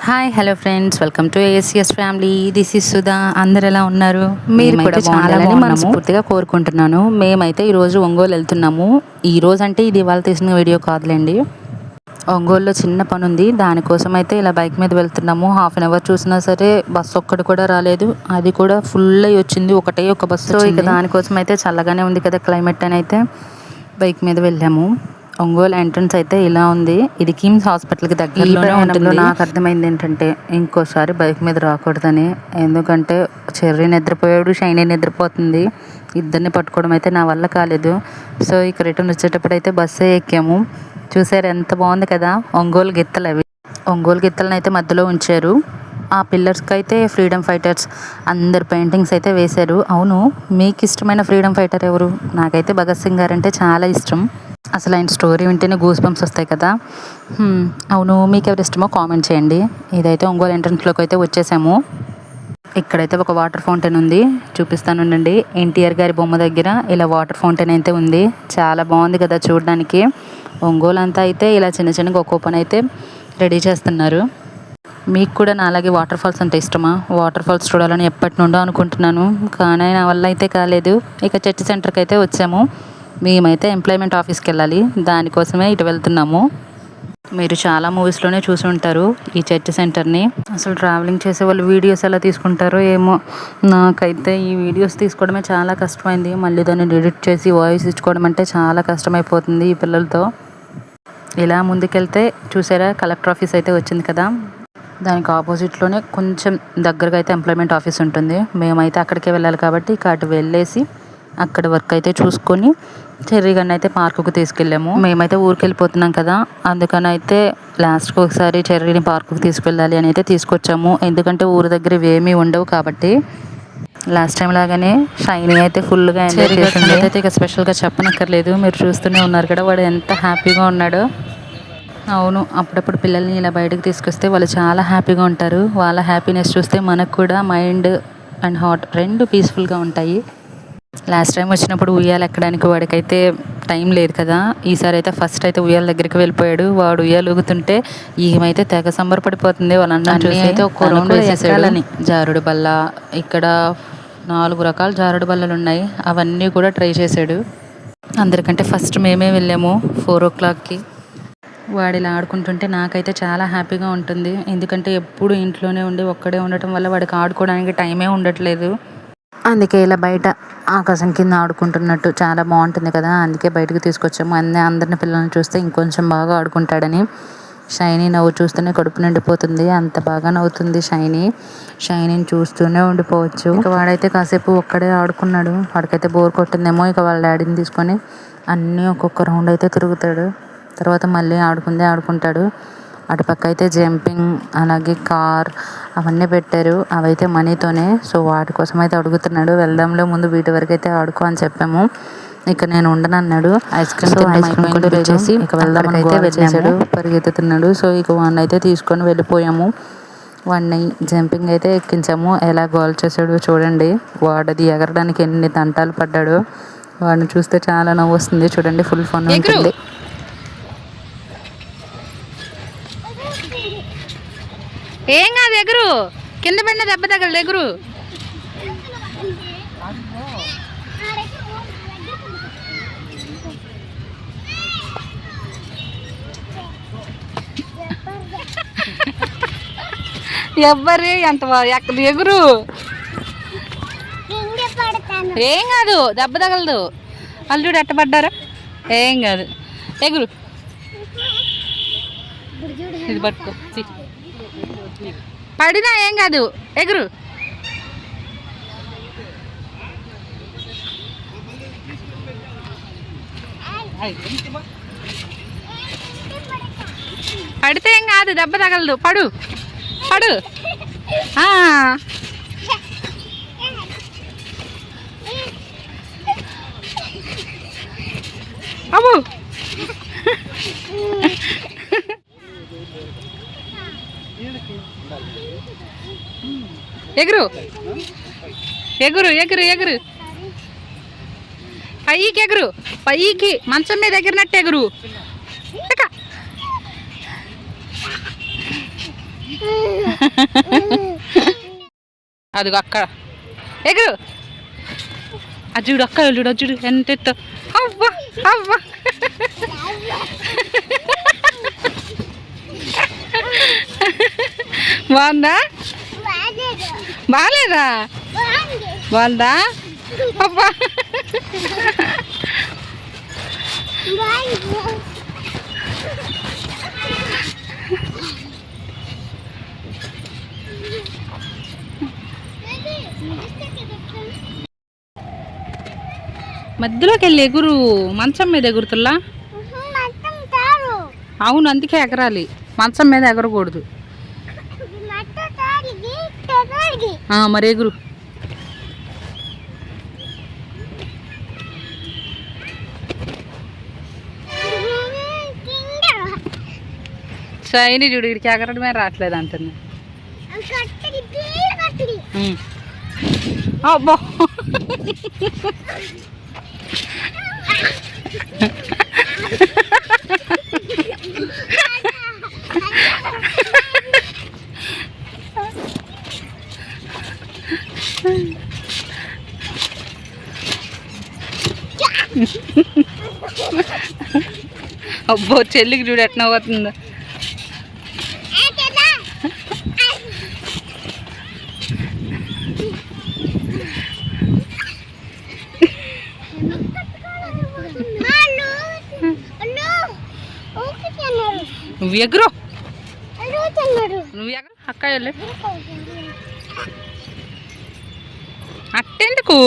Hi hello friends, welcome to ACS family. This is Sudha. అందరు ఎలా ఉన్నారు? మీరు కూడా చాలా మనస్ఫూర్తిగా కోరుకుంటున్నాను. మేమైతే ఈరోజు ఒంగోలు వెళ్తున్నాము. ఈరోజు అంటే ఇది ఇవాళ తీసిన వీడియో కాదులేండి. ఒంగోలులో చిన్న పని ఉంది, దానికోసం అయితే ఇలా బైక్ మీద వెళ్తున్నాము. హాఫ్ అన్ అవర్ చూసినా సరే బస్సు ఒక్కటి కూడా రాలేదు. అది కూడా ఫుల్ అయ్యి వచ్చింది, ఒకటే ఒక బస్సు. సో ఇక దానికోసం అయితే చల్లగానే ఉంది కదా క్లైమేట్ అని అయితే బైక్ మీద వెళ్ళాము. ఒంగోలు ఎంట్రన్స్ అయితే ఇలా ఉంది. ఇది కిమ్స్ హాస్పిటల్కి దగ్గరలోనే ఉంటుంది. నాకు అర్థమైంది ఏంటంటే ఇంకోసారి బైక్ మీద రాకూడదని. ఎందుకంటే చెర్రీ నిద్రపోయాడు, షైనీ నిద్రపోతుంది. ఇద్దరిని పట్టుకోవడం అయితే నా వల్ల కాలేదు. సో ఇక రిటర్న్ వచ్చేటప్పుడు అయితే బస్సే ఎక్కాము. చూసారు ఎంత బాగుంది కదా. ఒంగోలు గిత్తలు అవి. ఒంగోలు గిత్తలను అయితే మధ్యలో ఉంచారు. ఆ పిల్లర్స్కి అయితే ఫ్రీడమ్ ఫైటర్స్ అందరు పెయింటింగ్స్ అయితే వేశారు. అవును, మీకు ఇష్టమైన ఫ్రీడమ్ ఫైటర్ ఎవరు? నాకైతే భగత్ సింగ్ గారు అంటే చాలా ఇష్టం. అసలు ఆయన స్టోరీ వింటేనే గూస్ బంప్స్ వస్తాయి కదా. అవును, మీకు ఎవరు ఇష్టమో కామెంట్ చేయండి. ఇదైతే ఒంగోలు ఎంట్రన్స్లోకి అయితే వచ్చేసాము. ఇక్కడైతే ఒక వాటర్ ఫౌంటైన్ ఉంది, చూపిస్తానుండండి. ఎన్టీఆర్ గారి బొమ్మ దగ్గర ఇలా వాటర్ ఫౌంటైన్ అయితే ఉంది. చాలా బాగుంది కదా చూడడానికి. ఒంగోలు అంతా అయితే ఇలా చిన్న చిన్నగా ఒక్కో పని అయితే రెడీ చేస్తున్నారు. మీకు కూడా నాలాగే వాటర్ ఫాల్స్ అంటే ఇష్టమా? వాటర్ ఫాల్స్ చూడాలని ఎప్పటి నుండో అనుకుంటున్నాను, కానీ నా వల్ల అయితే కాలేదు. ఇక చర్చి సెంటర్కి అయితే వచ్చాము. మేమైతే ఎంప్లాయ్మెంట్ ఆఫీస్కి వెళ్ళాలి, దానికోసమే ఇటు వెళ్తున్నాము. మీరు చాలా మూవీస్లోనే చూసి ఉంటారు ఈ చర్చ్ సెంటర్ని. అసలు ట్రావెలింగ్ చేసే వాళ్ళు వీడియోస్ ఎలా తీసుకుంటారో ఏమో. నాకైతే ఈ వీడియోస్ తీసుకోవడమే చాలా కష్టమైంది. మళ్ళీ దాన్ని ఎడిట్ చేసి వాయిస్ ఇచ్చుకోవడం అంటే చాలా కష్టమైపోతుంది ఈ పిల్లలతో. ఇలా ముందుకెళ్తే చూసారా కలెక్టర్ ఆఫీస్ అయితే వచ్చింది కదా, దానికి ఆపోజిట్లోనే కొంచెం దగ్గరగా అయితే ఎంప్లాయ్మెంట్ ఆఫీస్ ఉంటుంది. మేమైతే అక్కడికే వెళ్ళాలి కాబట్టి ఇక అటు వెళ్ళేసి అక్కడ వర్క్ అయితే చూసుకొని చెర్రీ గన్న అయితే పార్కుకు తీసుకెళ్ళాము. మేమైతే ఊరికి వెళ్ళిపోతున్నాం కదా, అందుకని అయితే లాస్ట్కి ఒకసారి చెర్రీని పార్కుకు తీసుకెళ్ళాలి అని అయితే తీసుకొచ్చాము. ఎందుకంటే ఊరి దగ్గర ఇవేమీ ఉండవు కాబట్టి. లాస్ట్ టైం లాగానే షైనీ అయితే ఫుల్గా ఎంజాయ్ చేసింది. అయితే ఇక స్పెషల్గా చెప్పనక్కర్లేదు, మీరు చూస్తూనే ఉన్నారు కదా వాడు ఎంత హ్యాపీగా ఉన్నాడో. అవును, అప్పుడప్పుడు పిల్లల్ని ఇలా బయటకు తీసుకొస్తే వాళ్ళు చాలా హ్యాపీగా ఉంటారు. వాళ్ళ హ్యాపీనెస్ చూస్తే మనకు కూడా మైండ్ అండ్ హార్ట్ రెండు పీస్ఫుల్గా ఉంటాయి. లాస్ట్ టైం వచ్చినప్పుడు ఉయ్యాలు ఎక్కడానికి వాడికైతే టైం లేదు కదా, ఈసారి అయితే ఫస్ట్ అయితే ఉయ్యాల దగ్గరికి వెళ్ళిపోయాడు. వాడు ఉయ్యాలు ఊగుతుంటే ఈమెయితే తెగ సంబరపడిపోతుంది. వాళ్ళ అన్న చూసి అయితే ఒక్కో రౌండ్ వేసేసాడని. జారుడు బల్ల, ఇక్కడ 4 రకాల జారుడు బల్లలు ఉన్నాయి, అవన్నీ కూడా ట్రై చేశాడు. అందరికంటే ఫస్ట్ మేమే వెళ్ళాము 4 o'clockకి. వాడు ఇలా ఆడుకుంటుంటే నాకైతే చాలా హ్యాపీగా ఉంటుంది. ఎందుకంటే ఎప్పుడు ఇంట్లోనే ఉండి ఒక్కడే ఉండటం వల్ల వాడికి ఆడుకోవడానికి టైమే ఉండట్లేదు. అందుకే ఇలా బయట ఆకాశం కింద ఆడుకుంటున్నట్టు చాలా బాగుంటుంది కదా, అందుకే బయటకు తీసుకొచ్చాము. అందరిని పిల్లల్ని చూస్తే ఇంకొంచెం బాగా ఆడుకుంటాడని. షైనీ నవ్వు చూస్తూనే కడుపు నిండిపోతుంది, అంత బాగా నవ్వుతుంది షైనీ. షైనీని చూస్తూనే ఉండిపోవచ్చు. ఇక వాడైతే కాసేపు ఒక్కడే ఆడుకున్నాడు. వాడికైతే బోర్ కొట్టిందేమో. ఇక వాళ్ళ డాడీని తీసుకొని అన్నీ ఒక్కొక్క రౌండ్ అయితే తిరుగుతాడు. తర్వాత మళ్ళీ ఆడుకుంటాడు. అటుపక్క అయితే జంపింగ్, అలాగే కార్ అవన్నీ పెట్టారు. అవైతే మనీతోనే. సో వాటి కోసం అయితే అడుగుతున్నాడు. వెళ్దాంలో ముందు వీటి వరకు అయితే ఆడుకో అని చెప్పాము. ఇక నేను ఉండనన్నాడు. ఐస్ క్రీమ్ కూడా వచ్చేసి ఇక వెళ్దామని అయితే వెళ్ళాడు. పరిగెత్తుతున్నాడు. సో ఇక వాడిని అయితే తీసుకొని వెళ్ళిపోయాము. వాడిని జంపింగ్ అయితే ఎక్కించాము. ఎలా గోల్ చేశాడు చూడండి. వాడది ఎగరడానికి ఎన్ని తంటాలు పడ్డాడో. వాడిని చూస్తే చాలా నవ్వు వస్తుంది చూడండి. ఫుల్ ఫన్ ఉంటుంది. ఏం కాదు, ఎగురు. కింద పడిన దెబ్బ తగలదు, ఎగురు. ఎవ్వరు ఎంత ఎగురు. ఏం కాదు, దెబ్బ తగలదు. అల్లుడు ఎట్టబడ్డారు, ఏం కాదు, ఎగురు. ఇది పట్టుకో, పడినా ఏం కాదు, ఎగురు. పడితే ఏం కాదు, దెబ్బ తగలదు. పడు పడు. అబ్బు ఎగురు ఎగురు ఎగురు ఎగురు. పైకి ఎగురు, పైకి మంచం మీద ఎగిరినట్టు ఎగురు. అదిగో అక్కడ ఎగురు. అది చూడు అక్కడ చూడు చూడు ఎంత ఎత్తు. అవ్వా అవ్వా బాగుందా? బాగాలేదా? బాగుందా? అబ్బా మధ్యలోకి వెళ్ళి ఎగురు. మంచం మీద ఎగురుతుల్లా. అవును, అందుకే ఎగరాలి, మంచం మీద ఎగరకూడదు. మరి ఎగురు. షైని చూడు, ఇడికి ఎగరడమే రావట్లేదు అంటుంది. అబ్బో అబ్బో చెల్లికి చూడు ఎట్లా అవుతుందో. నువ్వు ఎగురు, నువ్వు ఎగరు అక్క వెళ్ళి. అట్టెందుకు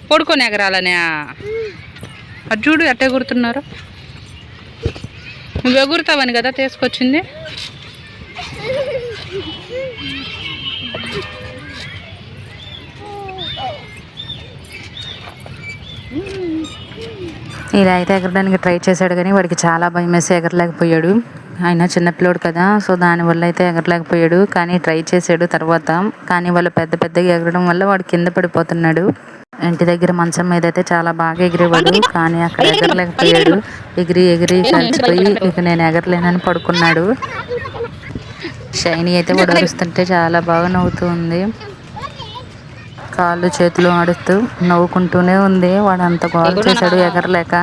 పడుకొని ఎగరాలనే? అది చూడు ఎట్ట ఎగురుతున్నారు. నువ్వు ఎగురుతావని కదా తీసుకొచ్చింది. ఇలా అయితే ఎగరడానికి ట్రై చేశాడు కానీ వాడికి చాలా భయం వేసి ఎగరలేకపోయాడు. ఆయన చిన్నపిల్లోడు కదా, సో దానివల్ల అయితే ఎగరలేకపోయాడు. కానీ ట్రై చేశాడు తర్వాత. కానీ వాళ్ళు పెద్ద పెద్దగా ఎగరడం వల్ల వాడు కింద పడిపోతున్నాడు. ఇంటి దగ్గర మంచం మీద అయితే చాలా బాగా ఎగిరేవాడు, కానీ అక్కడ ఎగరలేకపోయాడు. ఎగిరి ఎగిరి కలిసిపోయి ఇక నేను ఎగరలేనని పడుకున్నాడు. షైనీ అయితే వాడు అరుస్తుంటే చాలా బాగా నవ్వుతూ ఉంది. కాళ్ళు చేతులు ఆడుతూ నవ్వుకుంటూనే ఉంది. వాడు అంత గోల చేశాడు ఎగరలేక.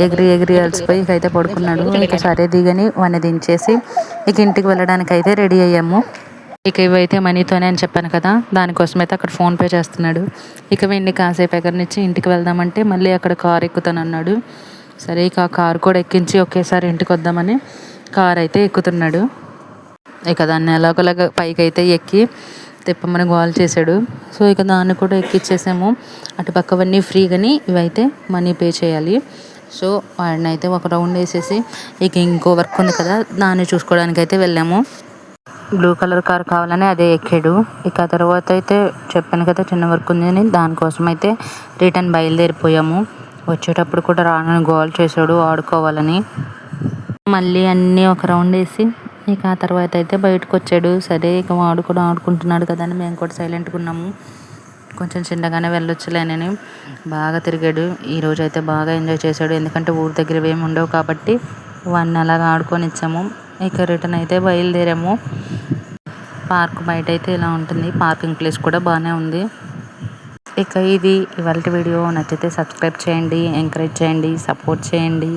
ఎగిరి ఎగిరి అలసిపోయి ఇక అయితే పడుకున్నాడు. ఇక సరే దిగని వాడిని దించేసి ఇక ఇంటికి వెళ్ళడానికి అయితే రెడీ అయ్యాము. ఇక ఇవైతే మనీతోనే అని చెప్పాను కదా, దానికోసం అయితే అక్కడ ఫోన్పే చేస్తున్నాడు. ఇక వీడిని కాసేపు ఎగరనిచ్చి ఇంటికి వెళ్దామంటే మళ్ళీ అక్కడ కారు ఎక్కుతానన్నాడు. సరే ఇక ఆ కారు కూడా ఎక్కించి ఒకేసారి ఇంటికి వద్దామని కారు అయితే ఎక్కుతున్నాడు. ఇక దాన్ని ఎలాగోలాగా పైకి అయితే ఎక్కి తిప్పమని గోల్ చేశాడు. సో ఇక దాన్ని కూడా ఎక్కిచ్చేసాము. అటు పక్కవన్నీ ఫ్రీగాని, ఇవైతే మనీ పే చేయాలి. సో వాడిని అయితే ఒక రౌండ్ వేసేసి ఇక ఇంకో వర్క్ ఉంది కదా, దాన్ని చూసుకోవడానికి అయితే వెళ్ళాము. బ్లూ కలర్ కార్ కావాలని అదే ఎక్కాడు. ఇక తర్వాత అయితే చెప్పాను కదా చిన్న వర్క్ ఉందని, దానికోసం అయితే రిటర్న్ బయలుదేరిపోయాము. వచ్చేటప్పుడు కూడా రానని గోల్ చేశాడు ఆడుకోవాలని. మళ్ళీ అన్నీ ఒక రౌండ్ వేసి ఇక ఆ తర్వాత అయితే బయటకు వచ్చాడు. సరే ఇక వాడు కూడా ఆడుకుంటున్నాడు కదా అని మేము కూడా సైలెంట్గా ఉన్నాము. కొంచెం చిన్నగానే వెళ్ళొచ్చులేనని బాగా తిరిగాడు. ఈరోజు అయితే బాగా ఎంజాయ్ చేశాడు. ఎందుకంటే ఊరి దగ్గర ఏమి ఉండవు కాబట్టి వాడిని అలాగా ఆడుకొని ఇచ్చాము. ఇక రిటర్న్ అయితే బయలుదేరాము. పార్క్ బయట అయితే ఇలా ఉంటుంది. పార్కింగ్ ప్లేస్ కూడా బాగానే ఉంది. ఇక ఇది ఇవాళ వీడియో. నచ్చితే సబ్స్క్రైబ్ చేయండి, ఎంకరేజ్ చేయండి, సపోర్ట్ చేయండి,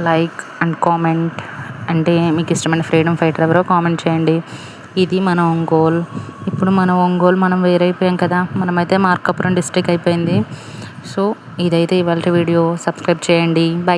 లైక్ అండ్ కామెంట్. అంటే మీకు ఇష్టమైన ఫ్రీడమ్ ఫైటర్ ఎవరో కామెంట్ చేయండి. ఇది మన ఒంగోల్. ఇప్పుడు మన ఒంగోల్ మనం వేరైపోయాం కదా, మనమైతే మార్కాపురం డిస్ట్రిక్ట్ అయిపోయింది. సో ఇదైతే ఇవాళ వీడియో. సబ్స్క్రైబ్ చేయండి. బై.